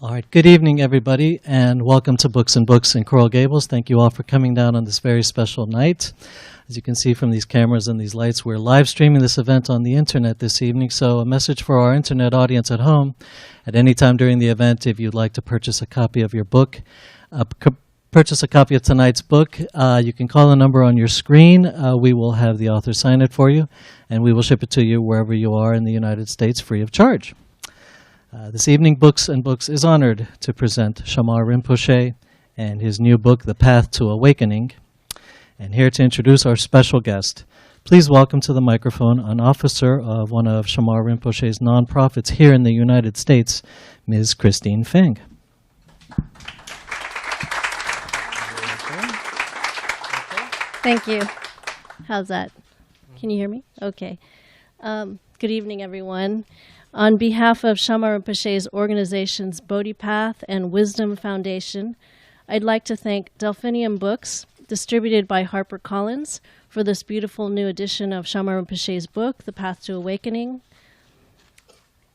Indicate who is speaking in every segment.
Speaker 1: All right, good evening, everybody, and welcome to Books and Books in Coral Gables. Thank you all for coming down on this very special night. As you can see from these cameras and these lights, we're live streaming this event on the internet this evening, so a message for our internet audience at home. At any time during the event, if you'd like to purchase a copy of your book, purchase a copy of tonight's book, you can call the number on your screen. We will have the author sign it for you, and we will ship it to you wherever you are in the United States free of charge. This evening, Books and Books is honored to present Shamar Rinpoche and his new book, The Path to Awakening. And here to introduce our special guest, please welcome to the microphone an officer of one of Shamar Rinpoche's nonprofits here in the United States, Ms. Christine Feng.
Speaker 2: Thank you. How's that? Can you hear me? Okay. Good evening, everyone. On behalf of Shamar Rinpoche's organizations Bodhi Path and Wisdom Foundation, I'd like to thank Delphinium Books, distributed by HarperCollins, for this beautiful new edition of Shamar Rinpoche's book, The Path to Awakening.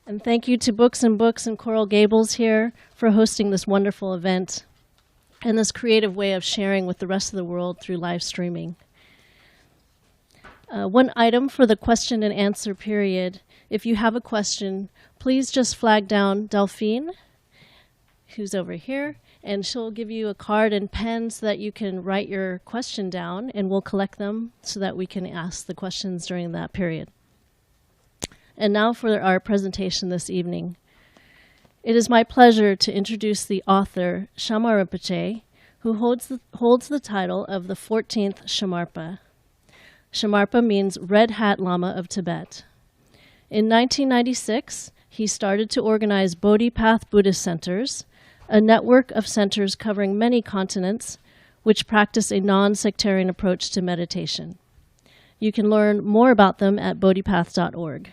Speaker 2: And thank you to Books and Books in Coral Gables here for hosting this wonderful event and this creative way of sharing with the rest of the world through live streaming. One item for the question and answer period. If you have a question, please just flag down Delphine, who's over here, and she'll give you a card and pen so that you can write your question down, and we'll collect them so that we can ask the questions during that period. And now for our presentation this evening. It is my pleasure to introduce the author, Shamar Rinpoche, who holds the title of the 14th Shamarpa. Shamarpa means Red Hat Lama of Tibet. In 1996, he started to organize Bodhi Path Buddhist centers, a network of centers covering many continents, which practice a non-sectarian approach to meditation. You can learn more about them at bodhipath.org.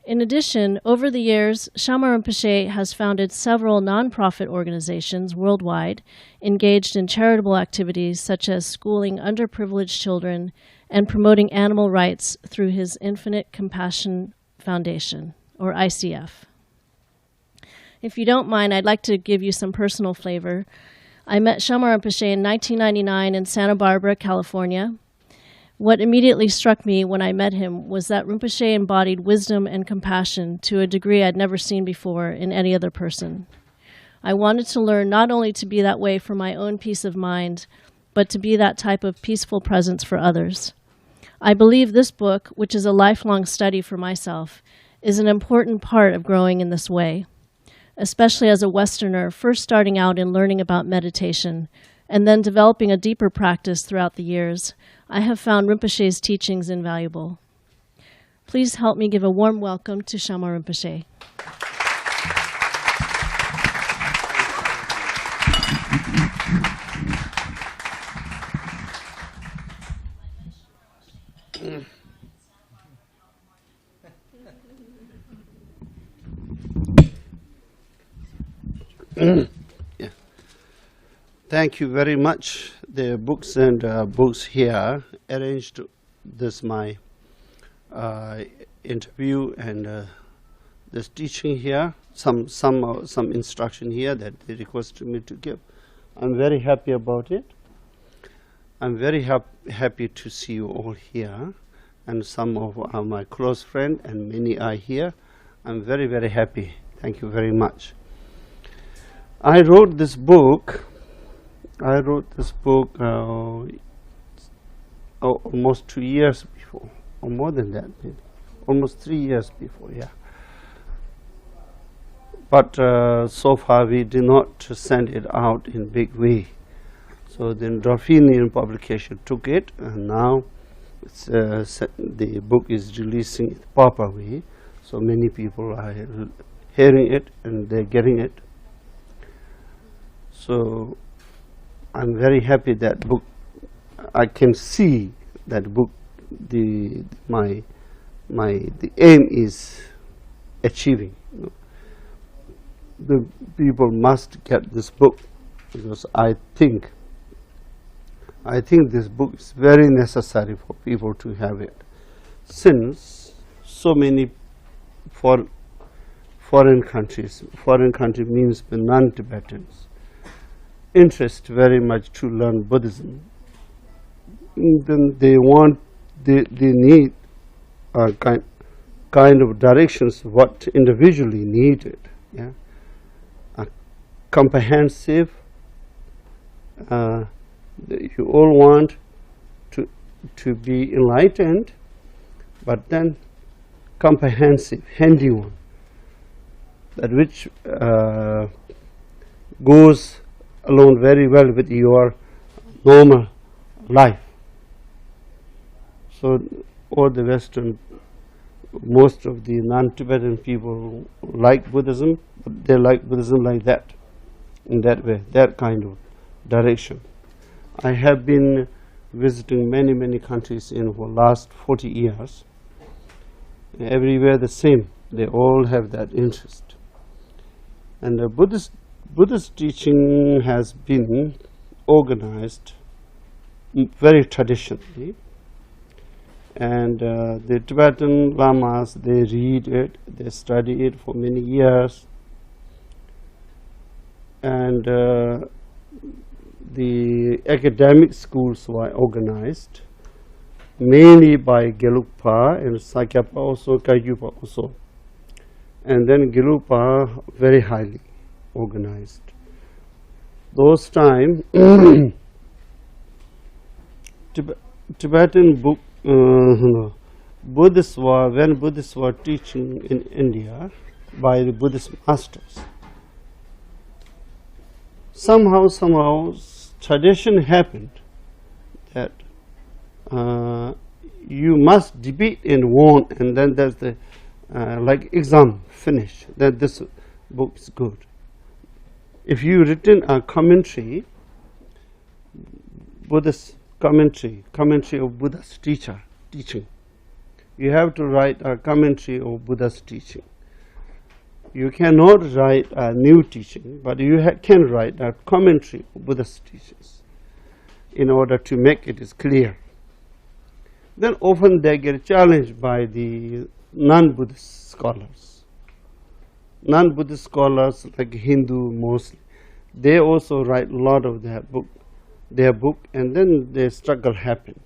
Speaker 2: In addition, over the years, Shamar Rinpoche has founded several nonprofit organizations worldwide engaged in charitable activities such as schooling underprivileged children and promoting animal rights through his Infinite Compassion Foundation, or ICF. If you don't mind, I'd like to give you some personal flavor. I met Shamar Rinpoche in 1999 in Santa Barbara, California. What immediately struck me when I met him was that Rinpoche embodied wisdom and compassion to a degree I'd never seen before in any other person. I wanted to learn not only to be that way for my own peace of mind, but to be that type of peaceful presence for others. I believe this book, which is a lifelong study for myself, is an important part of growing in this way, especially as a Westerner first starting out in learning about meditation and then developing a deeper practice throughout the years. I have found Rinpoche's teachings invaluable. Please help me give a warm welcome to Shamar Rinpoche.
Speaker 3: Yeah. Thank you very much. The Books and Books here arranged this my interview and this teaching here. Some instruction here that they requested me to give. I'm very happy about it. I'm very happy to see you all here, and some of my close friends and many are here. I'm very, very happy. Thank you very much. I wrote this book almost 2 years before, or more than that, maybe. Almost 3 years before, yeah. But so far we did not send it out in big way. So then Delphinium publication took it, and now it's, the book is releasing it proper way. So many people are hearing it and they're getting it. So I'm very happy that book. I can see that book. The aim is achieving. You know. The people must get this book because I think this book is very necessary for people to have it, since so many for foreign countries. Foreign country means the non-Tibetans. Interest very much to learn Buddhism. Then they need a kind of directions what individually needed. Yeah, a comprehensive. You all want to be enlightened, but then comprehensive, handy one, that which goes along very well with your normal life. So all the Western, most of the non-Tibetan people like Buddhism, but they like Buddhism like that, in that way, that kind of direction. I have been visiting many countries in the last 40 years. Everywhere the same. They all have that interest. And the Buddhist teaching has been organized very traditionally. And the Tibetan lamas, they read it, they study it for many years. And the academic schools were organized mainly by Gelugpa and Sakyapa also, Kagyupa also. And then Gelugpa very highly organized. Those time Tibetan book Buddhists were, when Buddhists were teaching in India by the Buddhist masters, somehow tradition happened that you must debate and warn, and then there's the like exam finish, that this book is good. If you written a commentary, Buddhist commentary of Buddha's teaching, you have to write a commentary of Buddha's teaching. You cannot write a new teaching, but you can write a commentary of Buddha's teachings in order to make it is clear. Then often they get challenged by the non-Buddhist scholars. Non-Buddhist scholars like Hindu mostly, they also write a lot of their book, and then the struggle happened.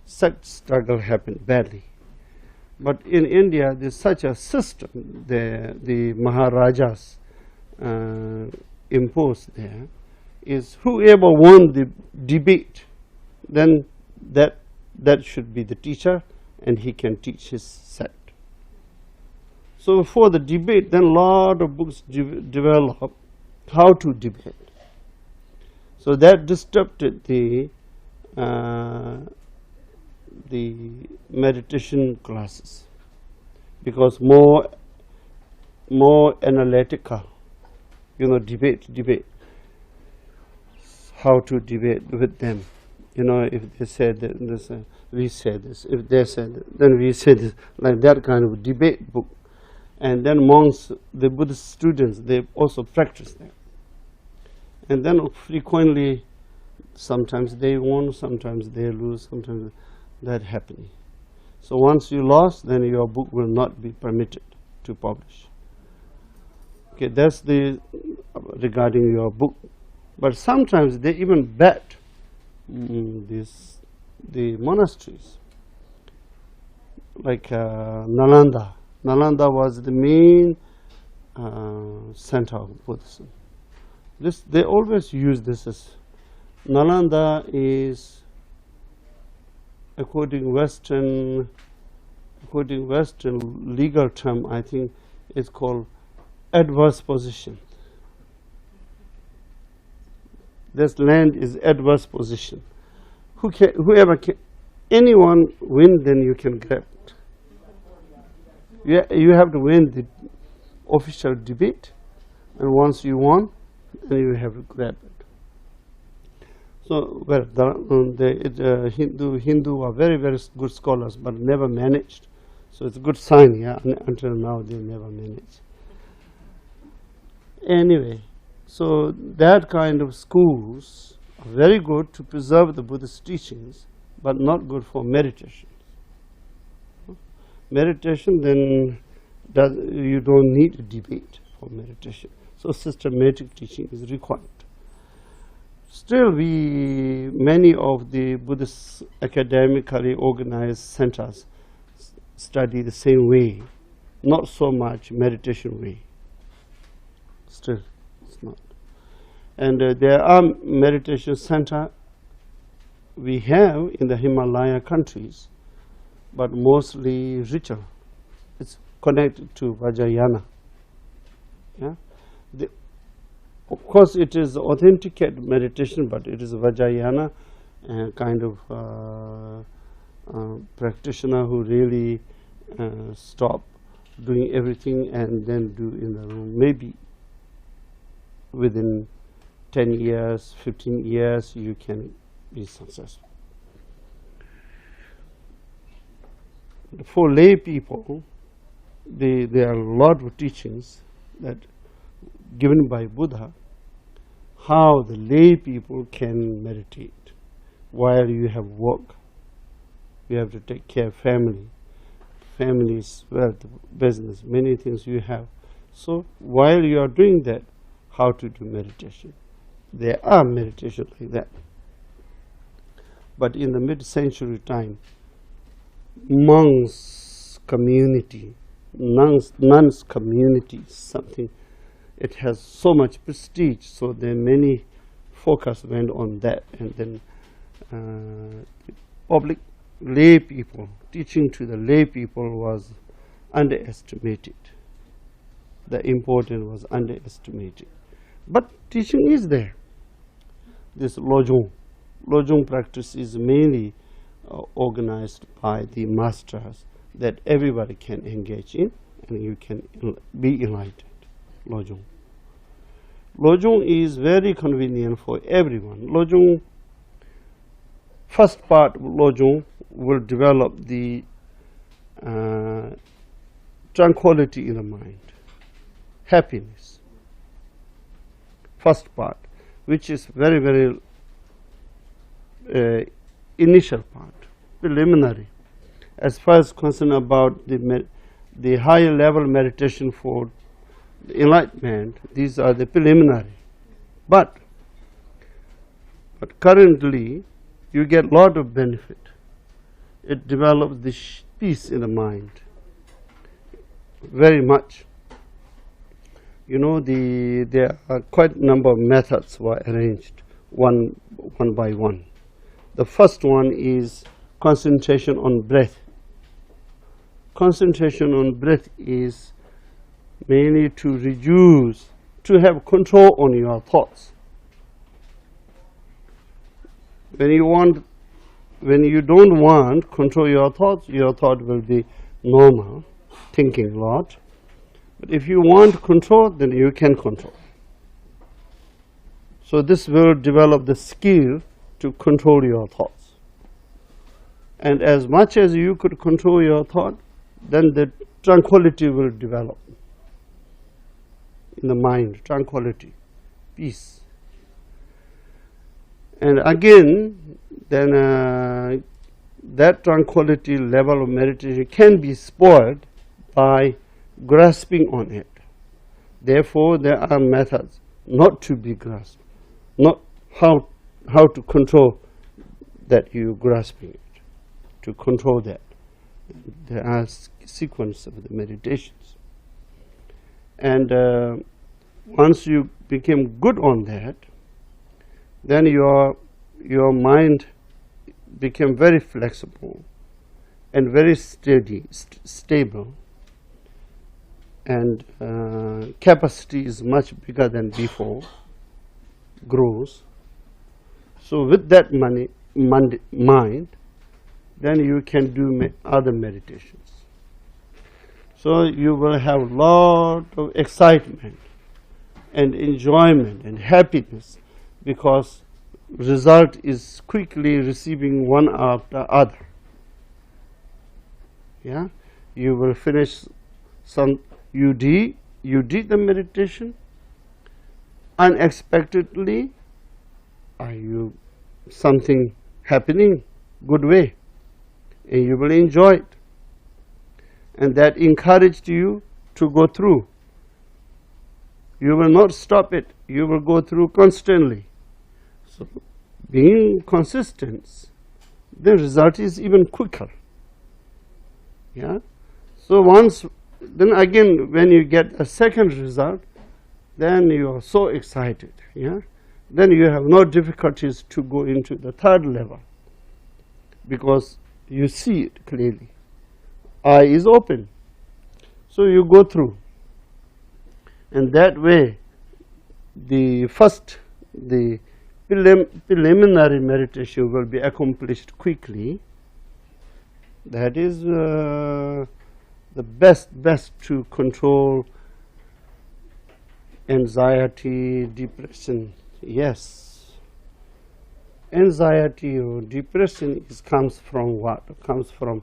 Speaker 3: Such struggle happened badly. But in India, there's such a system, the Maharajas imposed there, is whoever won the debate, then that should be the teacher, and he can teach his sect. So for the debate, then a lot of books develop how to debate. So that disrupted the meditation classes, because more analytical, debate, how to debate with them. If they said this, we say this. If they said that, then we say this. Like that kind of debate book. And then monks, the Buddhist students, they also practice that. And then frequently, sometimes they won, sometimes they lose, sometimes that happening. So once you lost, then your book will not be permitted to publish. Okay, that's the regarding your book. But sometimes they even bet the monasteries, like Nalanda. Nalanda was the main center of Buddhism. They always use this as Nalanda is, according Western legal term, I think it's called adverse position. This land is adverse position. Whoever can, anyone win, then you can grab it. You have to win the official debate, and once you won, then you have to grab it. So, well, the Hindu are very good scholars, but never managed. So it's a good sign, yeah. Until now, they never managed. Anyway, so that kind of schools are very good to preserve the Buddhist teachings, but not good for meditation. Meditation, then you don't need a debate for meditation. So systematic teaching is required. Still, many of the Buddhist academically organized centers study the same way, not so much meditation way. Still, it's not. And there are meditation center we have in the Himalaya countries, but mostly ritual. It's connected to Vajrayana. Yeah? Of course, it is authenticated meditation, but it is Vajrayana kind of practitioner who really stop doing everything and then do in the room. Maybe within 10 years, 15 years, you can be successful. For lay people, there are a lot of teachings that given by Buddha, how the lay people can meditate while you have work. You have to take care of families, wealth, business, many things you have. So while you are doing that, how to do meditation? There are meditations like that. But in the mid-century time, nuns community, something, it has so much prestige, so there many focus went on that, and then public lay people, teaching to the lay people was underestimated. The importance was underestimated. But teaching is there. This Lojong practice is mainly organized by the masters that everybody can engage in, and you can be enlightened. Lojong is very convenient for everyone. Lojong, first part of Lojong will develop the tranquility in the mind, happiness. First part, which is very, very initial part, preliminary. As far as concerned about the higher level meditation for enlightenment, these are the preliminary. But currently, you get a lot of benefit. It develops the peace in the mind very much. You know, there are quite a number of methods were arranged one by one. The first one is concentration on breath. Concentration on breath is mainly to reduce, to have control on your thoughts. When you don't want control your thought will be normal, thinking a lot. But if you want control, then you can control. So this will develop the skill to control your thoughts. And as much as you could control your thought, then the tranquility will develop in the mind, tranquility, peace. And again, then that tranquility level of meditation can be spoiled by grasping on it. Therefore, there are methods not to be grasped, not how to control that you grasping it, to control that. There are sequence of the meditations. And once you became good on that, then your mind became very flexible and very steady, stable, and capacity is much bigger than before, grows. So with that mind, then you can do other meditations. So you will have a lot of excitement and enjoyment and happiness, because result is quickly receiving one after other. Yeah, you will finish some. You did the meditation. Unexpectedly, are you something happening good way, and you will enjoy it, and that encouraged you to go through. You will not stop it. You will go through constantly. So, being consistent, the result is even quicker. Yeah. So then again, when you get a second result, then you are so excited. Yeah. Then you have no difficulties to go into the third level, because you see it clearly. Eye is open. So you go through. And that way, the preliminary meditation will be accomplished quickly. That is the best to control anxiety, depression. Yes. Anxiety or depression comes from what? Comes from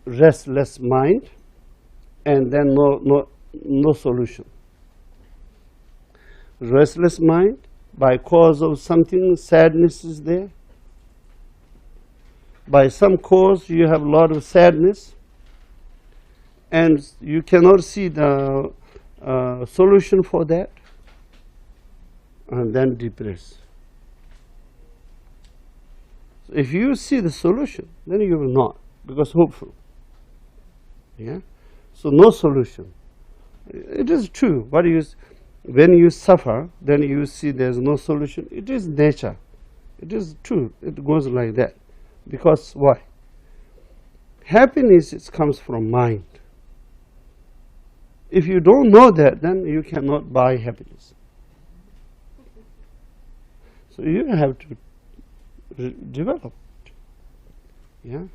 Speaker 3: restless mind, and then no solution. Restless mind, by cause of something, sadness is there. By some cause, you have a lot of sadness, and you cannot see the solution for that, and then depress. So if you see the solution, then you will not, because hopeful. Yeah. So no solution. It is true. When you suffer, then you see there is no solution. It is nature. It is true. It goes like that. Because why? Happiness comes from mind. If you don't know that, then you cannot buy happiness. So you have to develop it. Yeah.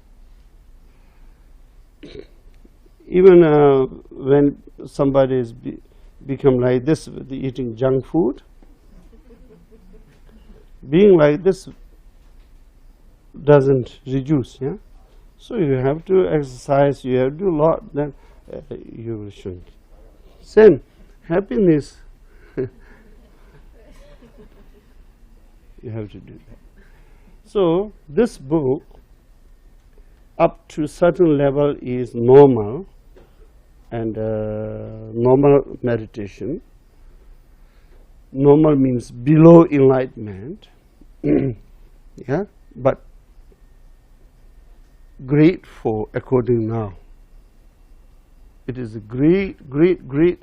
Speaker 3: Even when somebody is become like this with eating junk food, being like this doesn't reduce. Yeah. So you have to exercise. You have to do a lot. Then you will shrink. Same happiness. You have to do that. So this book, up to certain level, is normal, and normal meditation. Normal means below enlightenment. Yeah, but great for according now. It is a great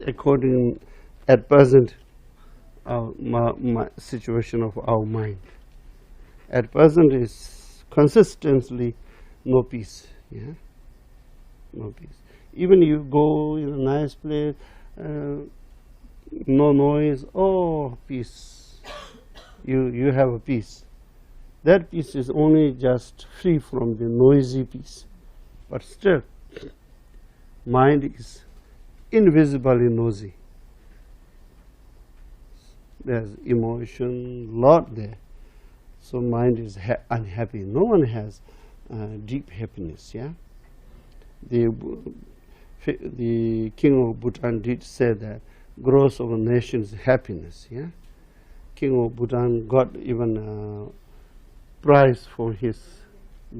Speaker 3: according at present my situation of our mind. At present is consistently no peace. Yeah, no peace. Even you go in a nice place, no noise. Oh, peace. You have a peace. That peace is only just free from the noisy peace, but still, mind is invisibly noisy. There's emotion, lot there. So mind is unhappy. No one has deep happiness. Yeah. The king of Bhutan did say that growth of a nation's happiness. Yeah. King of Bhutan got even a prize for his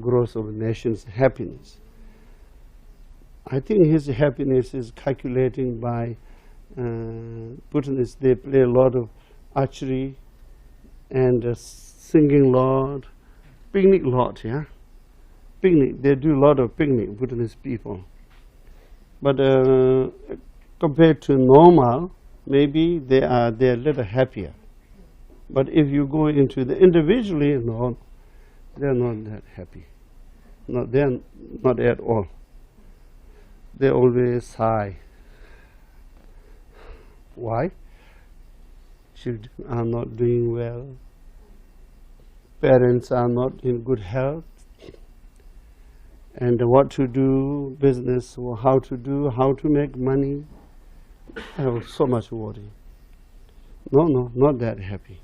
Speaker 3: growth of a nation's happiness. I think his happiness is calculating by Bhutanists. They play a lot of archery and singing lot, picnic lot. Yeah, picnic. They do a lot of picnic, Bhutanese people. But compared to normal, maybe they are a little happier. But if you go into the individually, no, they are not that happy. No, they are not at all. They always sigh. Why? Children are not doing well. Parents are not in good health. And what to do, business, or how to make money. I have so much worry. No, not that happy.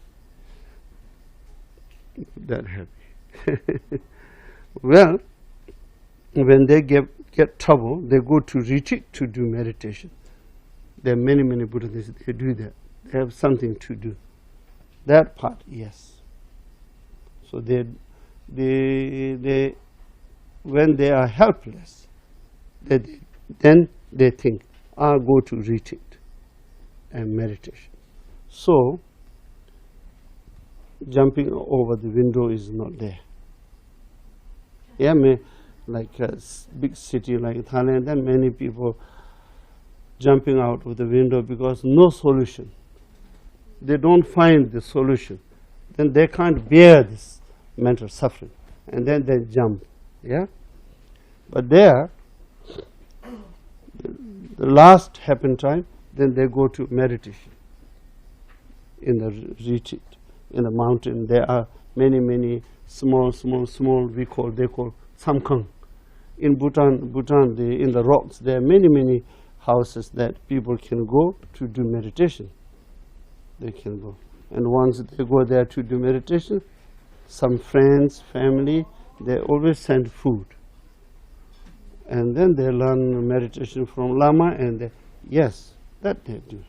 Speaker 3: That happy. Well, when they get trouble, they go to retreat to do meditation. There are many Buddhists, they do that. They have something to do. That part, yes. So they when they are helpless, then they think, or go to retreat and meditation. So, jumping over the window is not there. Yeah, like a big city like Thailand, then many people jumping out of the window because no solution. They don't find the solution. Then they can't bear this mental suffering. And then they jump. Yeah? But there, the last happen time, then they go to meditation in the retreat, in the mountain. There are many small, they call samkang. In Bhutan, in the rocks, there are many houses that people can go to do meditation. They can go. And once they go there to do meditation, some friends, family, they always send food. And then they learn meditation from Lama, and yes, that they do.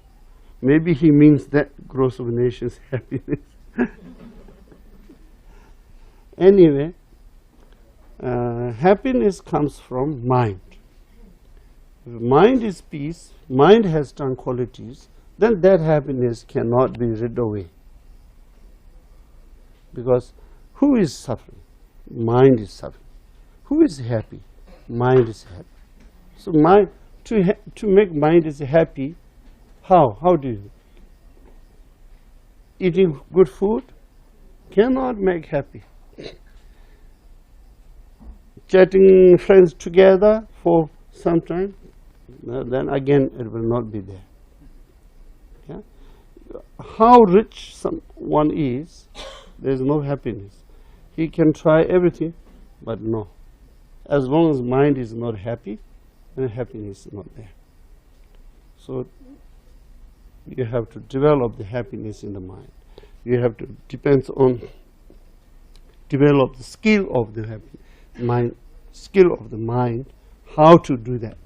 Speaker 3: Maybe he means that growth of nations happiness. Anyway, happiness comes from mind. If mind is peace, mind has tranquilities, then that happiness cannot be rid away. Because who is suffering? Mind is suffering. Who is happy? Mind is happy. So mind, to make mind is happy, how? How do you? Eating good food cannot make happy. Chatting friends together for some time, then again it will not be there. Yeah? How rich someone is, there is no happiness. He can try everything, but no. As long as mind is not happy, then happiness is not there. So you have to develop the happiness in the mind. You have to develop the skill of the mind, how to do that.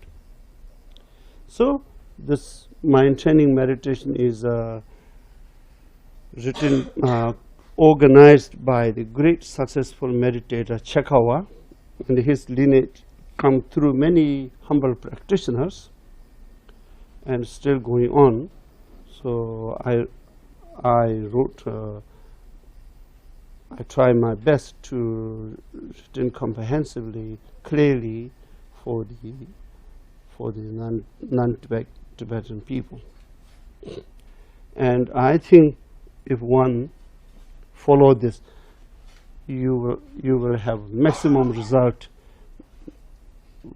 Speaker 3: So this mind training meditation is written, organized by the great successful meditator Chekawa, and his lineage come through many humble practitioners and still going on. So I wrote, I try my best to written comprehensively, clearly for the non-Tibetan people. And I think if one follow this, you will have maximum result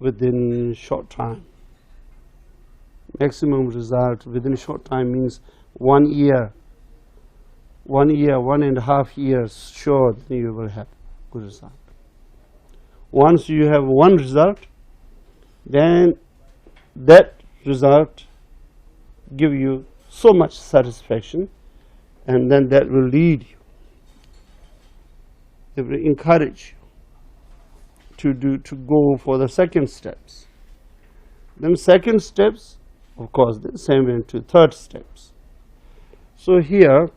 Speaker 3: within short time. Maximum result within short time means 1 year, 1.5 years, sure you will have good result. Once you have one result, then that result give you so much satisfaction, and then that will lead you. It will encourage you to go for the second steps. Then second steps, of course, the same way to third steps. So here,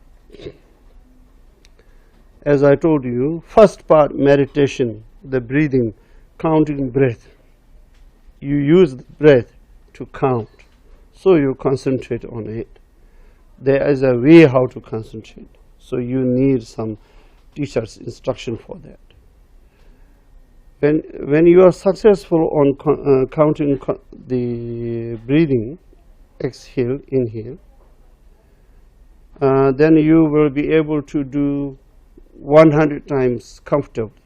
Speaker 3: as I told you, first part meditation, the breathing, counting breath. You use the breath to count, so you concentrate on it. There is a way how to concentrate, so you need some teacher's instruction for that. When you are successful on counting the breathing, exhale, inhale, then you will be able to do 100 times comfortably,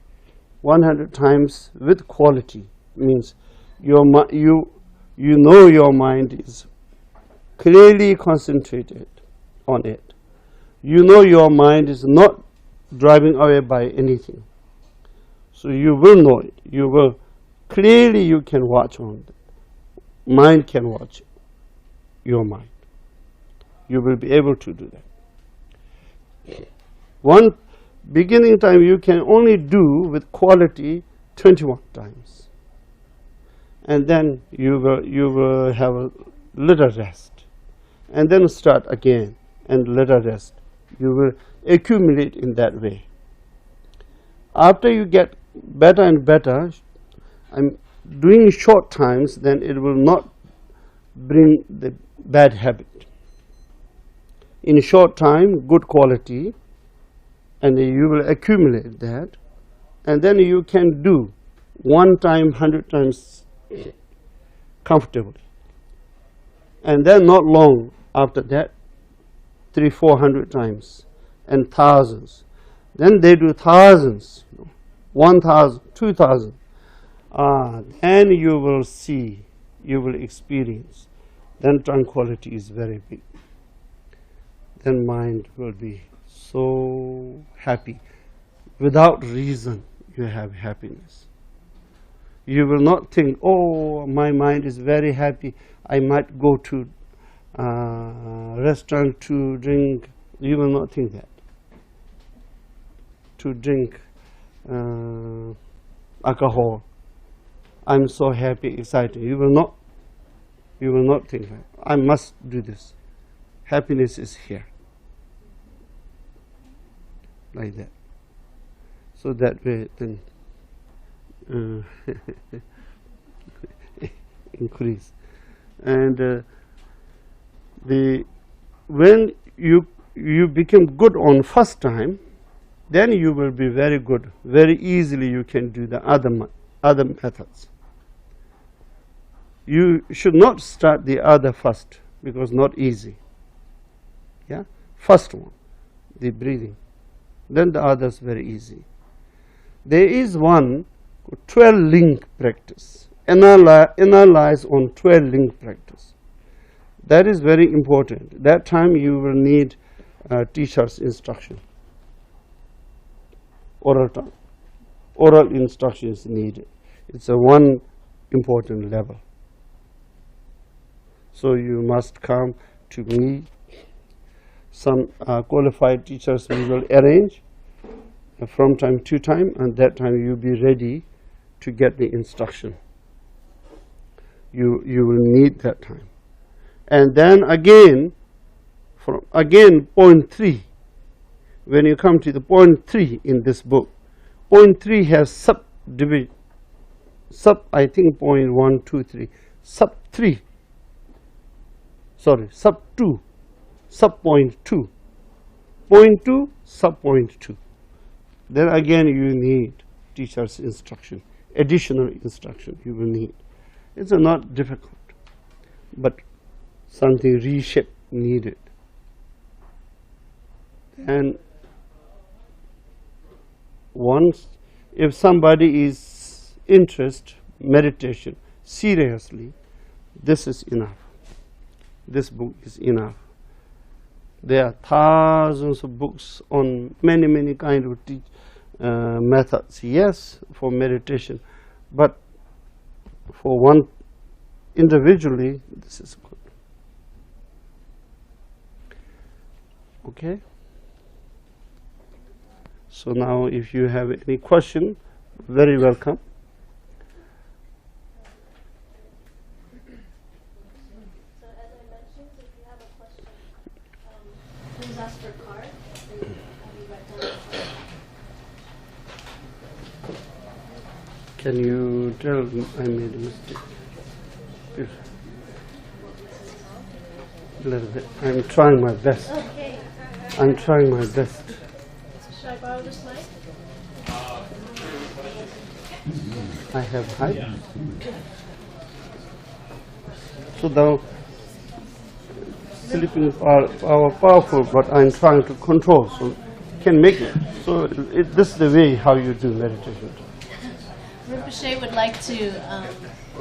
Speaker 3: 100 times with quality. Means you know your mind is clearly concentrated on it. You know your mind is not driving away by anything. So you will know it. You will clearly, you can watch on it. Mind can watch your mind. You will be able to do that. One beginning time you can only do with quality 21 times. And then you will have a little rest. And then start again and little rest. You will accumulate in that way. After you get better and better, I'm doing short times, then it will not bring the bad habit. In a short time, good quality, and you will accumulate that, and then you can do 1 time, 100 times comfortably. And then not long after that, 300-400 times, and thousands. Then they do thousands, 1,000, 2,000. Then you will see, you will experience. Then tranquility is very big. Then mind will be so happy. Without reason, you have happiness. You will not think, oh, my mind is very happy, I might go to restaurant to drink. You will not think that. To drink alcohol. I'm so happy, excited. You will not think that. I must do this. Happiness is here. Like that. So that way then increase. And when you become good on first time, then you will be very good. Very easily you can do the other methods. You should not start the other first, because not easy. Yeah, first one, the breathing. Then the others very easy. There is one 12 link practice. Analyze on 12 link practice. That is very important. That time you will need teacher's instruction. Oral instruction is needed. It's a one important level. So you must come to me. Some qualified teachers we will arrange from time to time, and that time you be ready to get the instruction. You will need that time. And then again, point 3. When you come to the point 3 in this book, point 3 has subdivision. I think point 1, 2, 3. Sub 3. Sorry, sub 2. Sub point 2. Point 2, sub point 2. Then again you need teacher's instruction. Additional instruction you will need. It's not difficult, but something reshaped needed. And once, if somebody is interested meditation seriously, this is enough. This book is enough. There are thousands of books on many kind of methods. Yes, for meditation, but for one individually, this is good. Okay. So now, if you have any question, very welcome.
Speaker 2: So as I mentioned, if you have a question, please ask for a card and have you write down the card.
Speaker 3: Can you tell I made a mistake? Yes. A little bit. I'm trying my best.
Speaker 2: Okay.
Speaker 3: I'm trying my best.
Speaker 2: Should I borrow this mic?
Speaker 3: I have height. So now, sleeping are powerful, but I'm trying to control, so can make it. So this is the way how you do meditation.
Speaker 2: Rinpoche would like to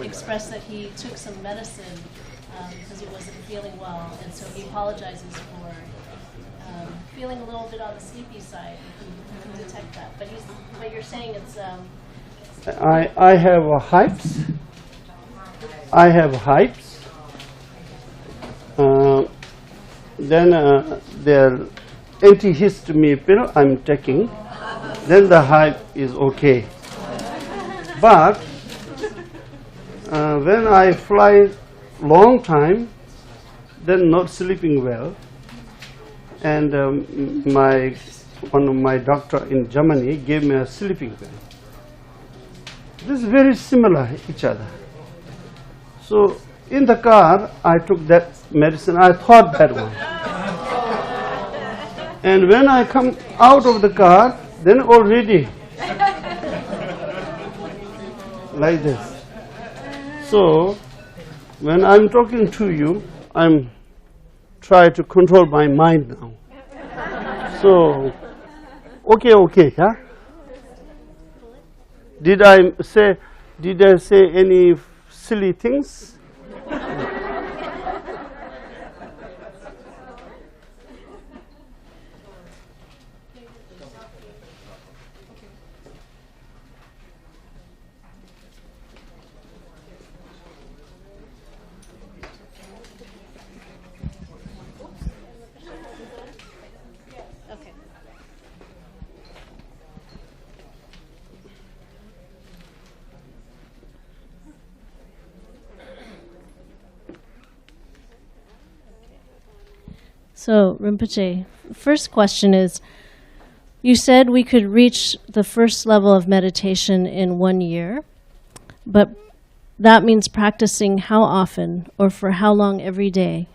Speaker 2: express that he took some medicine because he wasn't feeling well, and so he apologizes for feeling a little bit on the sleepy side. You can detect that, but you're saying it's.
Speaker 3: I have hypes. I have hypes. Then the antihistamine pill I'm taking. Then the hype is okay. But when I fly long time, then not sleeping well, and one of my doctor in Germany gave me a sleeping pill. This is very similar each other. So In the car, I took that medicine. I thought that one. And when I come out of the car, then already like this. So, when I'm talking to you, I'm trying to control my mind now. So, okay, yeah? Did I say any silly things?
Speaker 2: So, Rinpoche, first question is, you said we could reach the first level of meditation in 1 year, but that means practicing how often or for how long every day?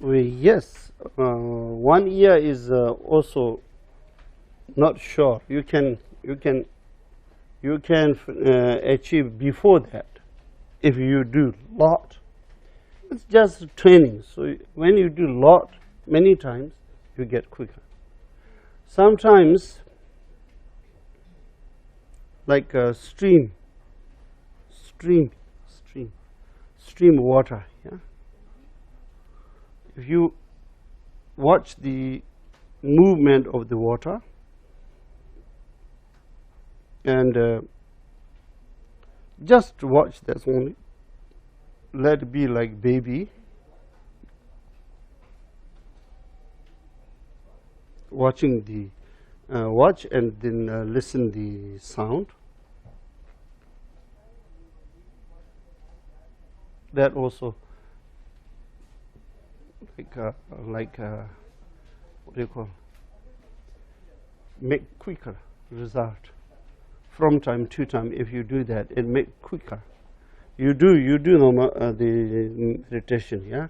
Speaker 3: Yes, 1 year is also not sure. You can achieve before that if you do lot. It's just training. So when you do lot many times, you get quicker. Sometimes, like a stream water. Yeah. If you watch the movement of the water and just watch, that's only. Let it be like baby. Watching the watch and then listen the sound. That also like what do you call? Make quicker result. From time to time, if you do that, it make quicker. You do normal the meditation, yeah.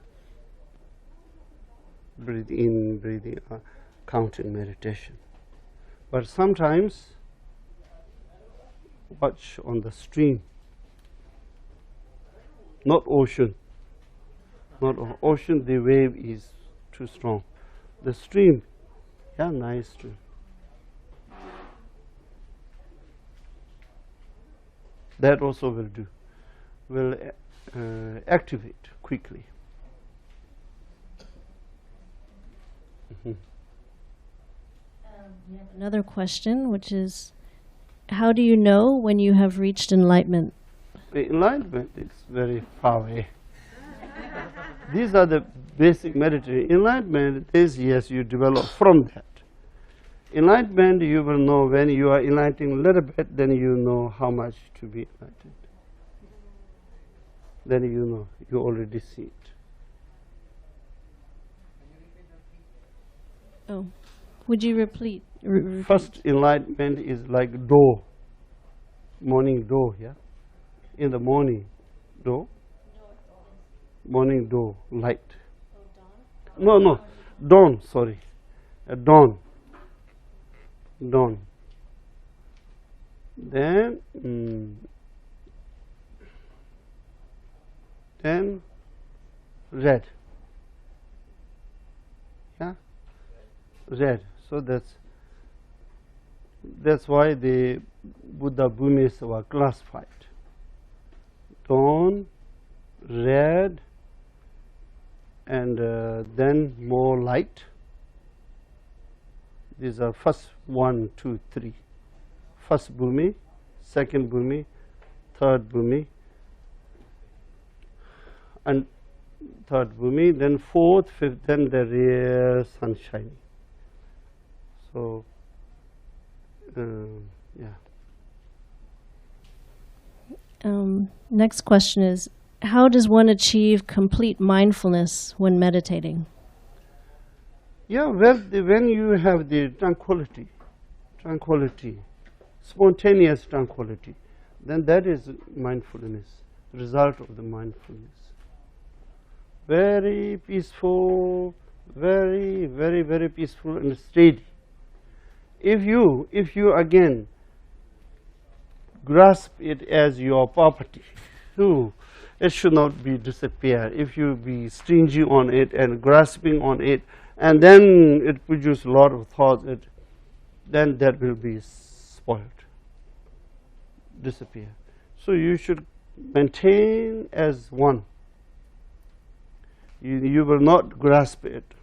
Speaker 3: Breathe in, breathe out, counting meditation. But sometimes watch on the stream, not ocean. Not ocean. The wave is too strong. The stream, yeah, nice stream. That also will do. Will activate quickly.
Speaker 2: We have another question, which is, how do you know when you have reached enlightenment?
Speaker 3: Enlightenment is very far away. These are the basic meditation. Enlightenment is, yes, you develop from that. Enlightenment, you will know when you are enlightening a little bit, then you know how much to be enlightened. Then you know, you already see it.
Speaker 2: Oh, would you repeat?
Speaker 3: First enlightenment is like dawn, morning dawn, yeah? In the morning, dawn. Morning dawn, light. No, dawn, sorry. Dawn. Then red. Yeah? Red. So that's why the Buddha Bhumis were classified. Dawn, red, and then more light. These are first 1, 2, 3. First bhumi, second bhumi, third bhumi, and third bhumi, then fourth, fifth, then the real sunshine. So, yeah.
Speaker 2: Next question is, how does one achieve complete mindfulness when meditating?
Speaker 3: Yeah, well, when you have the tranquility, spontaneous tranquility, then that is mindfulness. result of the mindfulness. Very peaceful, very, very, very peaceful and steady. If you again grasp it as your property, it should not be disappear. If you be stingy on it and grasping on it, and then it produces a lot of thoughts, then that will be spoiled, disappear. So you should maintain as one. You will not grasp it.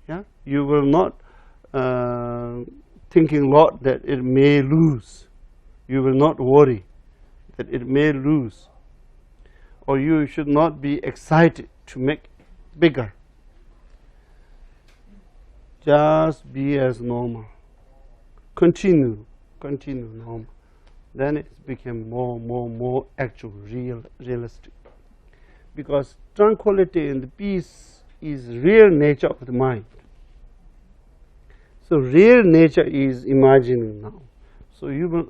Speaker 3: Yeah, you will not thinking a lot that it may lose. You will not worry that it may lose, or you should not be excited to make bigger. Just be as normal. Continue normal. Then it became more actual, realistic. Because tranquility and peace is real nature of the mind. So real nature is imagining now. So you will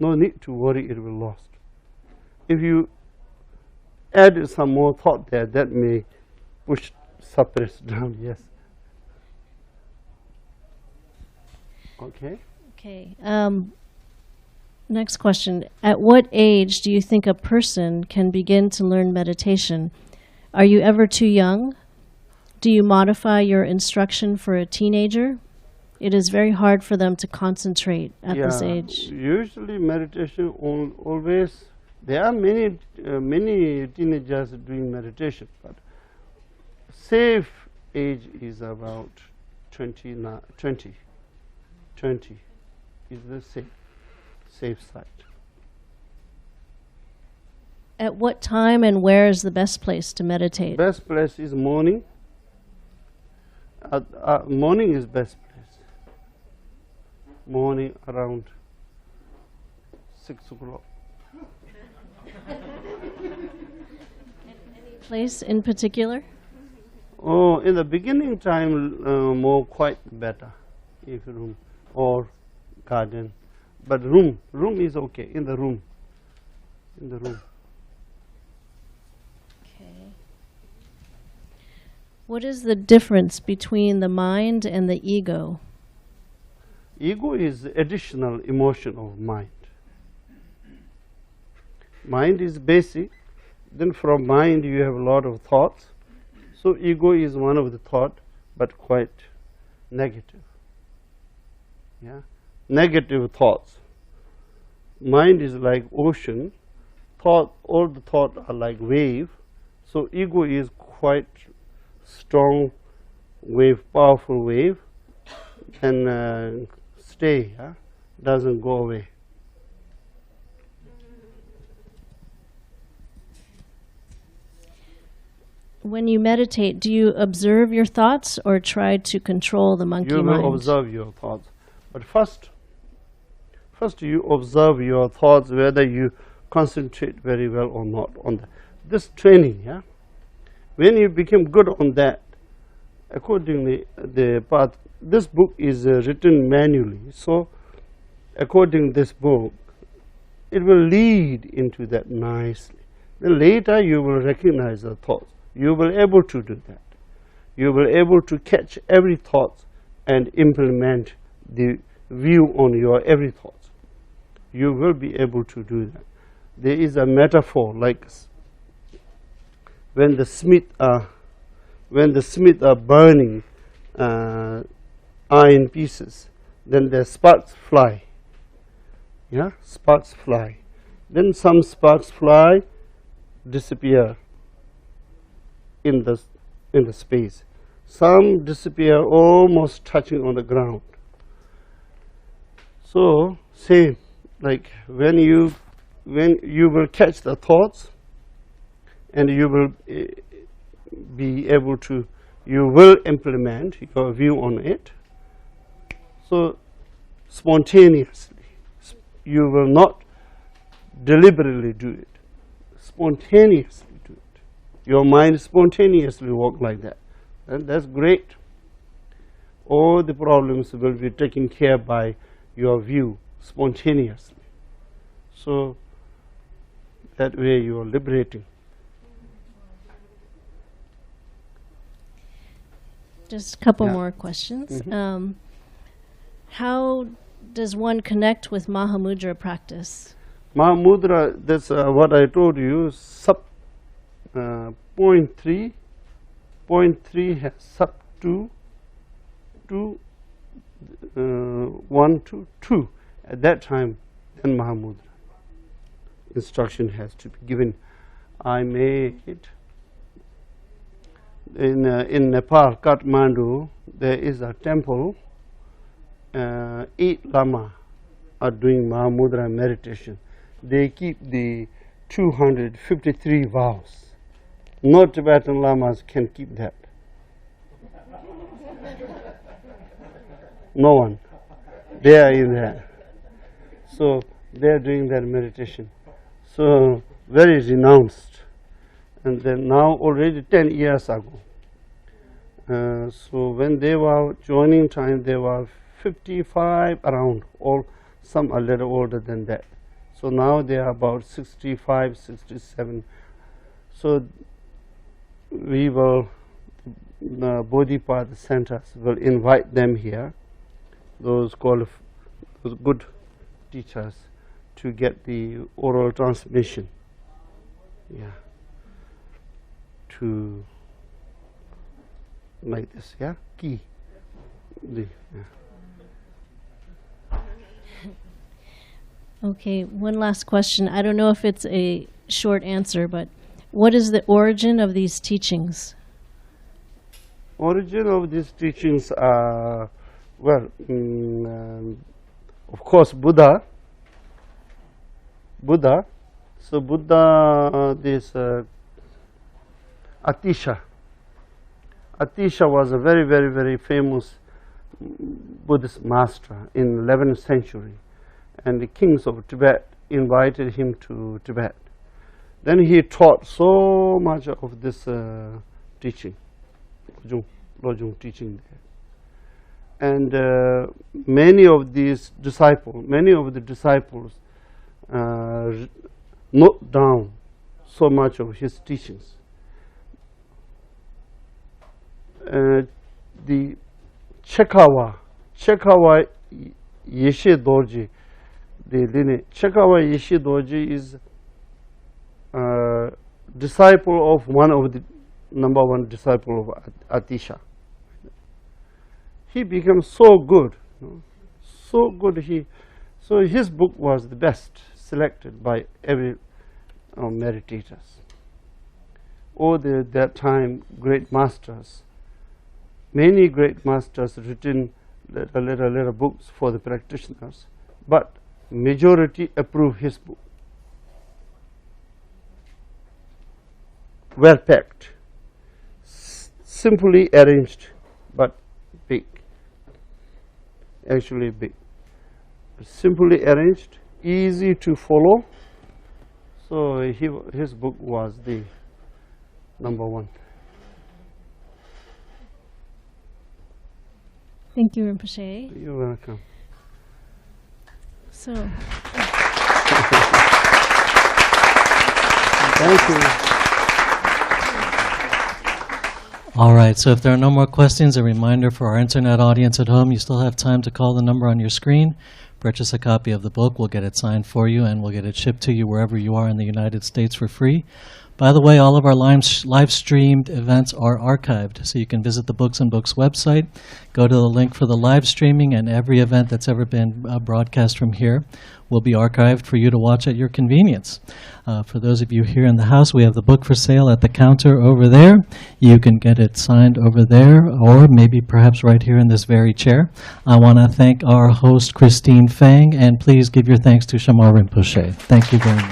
Speaker 3: no need to worry it will lost. If you add some more thought there, that may push suppress down. Yes. Okay.
Speaker 2: Okay. Next question. At what age do you think a person can begin to learn meditation? Are you ever too young? Do you modify your instruction for a teenager? It is very hard for them to concentrate at this age.
Speaker 3: Usually meditation always, there are many teenagers doing meditation, but safe age is about 20 is the safe side.
Speaker 2: At what time and where is the best place to meditate?
Speaker 3: Best place is morning. Morning is best place. Morning around 6 o'clock.
Speaker 2: Any place in particular?
Speaker 3: Oh, in the beginning time, more quite better, if room or garden, but room is okay. In the room.
Speaker 2: Okay. What is the difference between the mind and the ego?
Speaker 3: Ego is additional emotion of mind. Mind is basic. Then from mind you have a lot of thoughts. So ego is one of the thought, but quite negative. Yeah, negative thoughts. Mind is like ocean. All the thoughts are like wave. So ego is quite strong wave, powerful wave, and stay, doesn't go away.
Speaker 2: When you meditate, do you observe your thoughts or try to control the monkey mind?
Speaker 3: You will observe your thoughts. But first you observe your thoughts, whether you concentrate very well or not on that. This training, when you become good on that, accordingly the path. This book is written manually, so according to this book, it will lead into that nicely. Then later you will recognize the thoughts. You will be able to do that. You will be able to catch every thought and implement the view on your every thought. You will be able to do that. There is a metaphor like when the smith are burning iron pieces, then the sparks fly. Sparks fly. Then some sparks fly, disappear in the space. Some disappear almost touching on the ground. So same, like when you will catch the thoughts, and you will be able to, you will implement your view on it. So spontaneously, you will not deliberately do it. Spontaneously do it. Your mind spontaneously work like that, and that's great. All the problems will be taken care by your view spontaneously. So That way you are liberating.
Speaker 2: Just a couple
Speaker 3: Yeah.
Speaker 2: more questions. How does one connect with Mahamudra practice?
Speaker 3: Mahamudra, that's what I told you, point 3 has sub 2, 1 to 2. At that time, then Mahamudra. Instruction has to be given. I made in Nepal, Kathmandu, there is a temple. 8 Lama are doing Mahamudra meditation. They keep the 253 vows. No Tibetan Lamas can keep that. No one. They are in there. So they are doing that meditation. So very renounced. And then now already 10 years ago. So when they were joining time, they were 55 around, or some a little older than that. So now they are about 65, 67. So we will, the Bodhipath centers will invite them here, those good teachers, to get the oral transmission. Yeah. To like this, yeah, key. Yeah.
Speaker 2: Okay, one last question. I don't know if it's a short answer, but what is the origin of these teachings?
Speaker 3: Origin of these teachings are, well, of course, Buddha. So Buddha, this Atisha. Atisha was a very, very, very famous Buddhist master in 11th century. And the kings of Tibet invited him to Tibet. Then he taught so much of this teaching, Lojong teaching there. And many of the disciples note down so much of his teachings. The Chekawa Yeshe Dorji, the lineage. Chekawa Yeshe Dorji is disciple of one of the number one disciple of Atisha. He became so good, so good. So his book was the best selected by every meditators. All that time, great masters, many great masters written little books for the practitioners, but majority approve his book. Well packed, simply arranged, but big. Actually big. Simply arranged, easy to follow. So his book was the number one.
Speaker 2: Thank you, Rinpoche.
Speaker 3: You're welcome.
Speaker 2: So,
Speaker 3: Thank you.
Speaker 1: All right, so if there are no more questions, a reminder for our internet audience at home, you still have time to call the number on your screen, purchase a copy of the book, we'll get it signed for you, and we'll get it shipped to you wherever you are in the United States for free. By the way, all of our live-streamed events are archived, so you can visit the Books and Books website, go to the link for the live streaming, and every event that's ever been broadcast from here will be archived for you to watch at your convenience. For those of you here in the house, we have the book for sale at the counter over there. You can get it signed over there, or maybe perhaps right here in this very chair. I want to thank our host, Christine Fang, and please give your thanks to Shamar Rinpoche. Thank you very much.